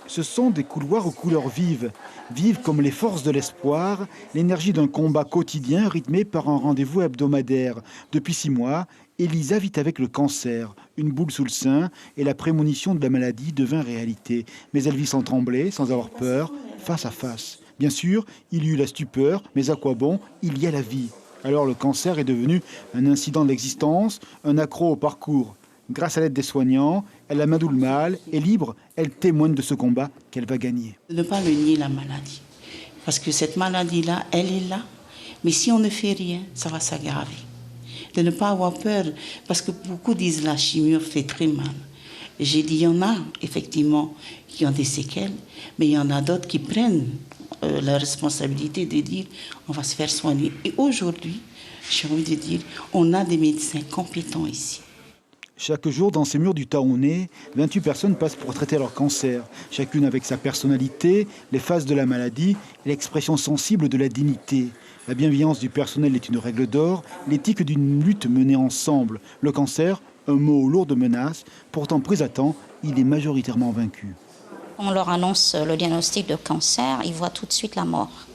Ce sont des couloirs aux couleurs vives, vives comme les forces de l'espoir, l'énergie d'un combat quotidien rythmé par un rendez-vous hebdomadaire. Depuis 6 mois, Elisa vit avec le cancer, une boule sous le sein, et la prémonition de la maladie devint réalité. Mais elle vit sans trembler, sans avoir peur, face à face. Bien sûr, il y eut la stupeur, mais à quoi bon? Il y a la vie. Alors le cancer est devenu un incident de l'existence, un accroc au parcours. Grâce à l'aide des soignants, elle amadoue le mal et libre, elle témoigne de ce combat qu'elle va gagner. Ne pas le nier, la maladie. Parce que cette maladie-là, elle est là. Mais si on ne fait rien, ça va s'aggraver. De ne pas avoir peur, parce que beaucoup disent la chimio fait très mal. J'ai dit, il y en a effectivement qui ont des séquelles, mais il y en a d'autres qui prennent la responsabilité de dire on va se faire soigner. Et aujourd'hui, j'ai envie de dire, on a des médecins compétents ici. Chaque jour, dans ces murs du Taounais, 28 personnes passent pour traiter leur cancer, chacune avec sa personnalité, les phases de la maladie et l'expression sensible de la dignité. La bienveillance du personnel est une règle d'or, l'éthique d'une lutte menée ensemble. Le cancer, un mot lourd de menace, pourtant pris à temps, il est majoritairement vaincu. On leur annonce le diagnostic de cancer, ils voient tout de suite la mort.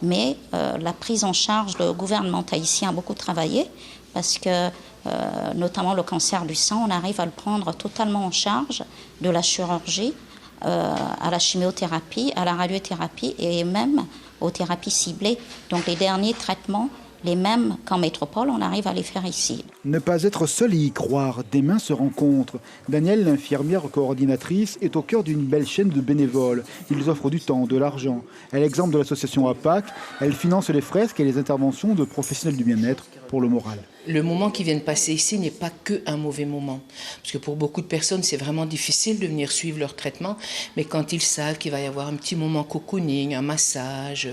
Mais la prise en charge, le gouvernement haïtien a beaucoup travaillé parce que notamment le cancer du sang, on arrive à le prendre totalement en charge, de la chirurgie à la chimiothérapie, à la radiothérapie et même aux thérapies ciblées. Donc les derniers traitements, les mêmes qu'en métropole, on arrive à les faire ici. Ne pas être seul et y croire, des mains se rencontrent. Danielle, l'infirmière coordinatrice, est au cœur d'une belle chaîne de bénévoles. Ils offrent du temps, de l'argent. À l'exemple de l'association APAC, elle finance les fresques et les interventions de professionnels du bien-être pour le moral. Le moment qu'ils viennent passer ici n'est pas qu'un mauvais moment. Parce que pour beaucoup de personnes, c'est vraiment difficile de venir suivre leur traitement. Mais quand ils savent qu'il va y avoir un petit moment cocooning, un massage,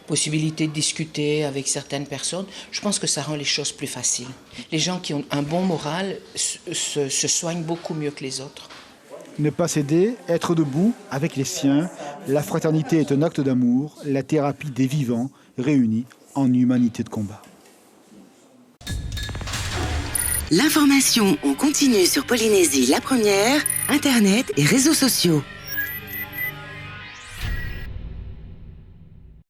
possibilité de discuter avec certaines personnes, je pense que ça rend les choses plus faciles. Les gens qui ont un bon moral se soignent beaucoup mieux que les autres. Ne pas céder, être debout avec les siens. La fraternité est un acte d'amour, la thérapie des vivants réunis en humanité de combat. L'information en continu sur Polynésie la première, Internet et réseaux sociaux.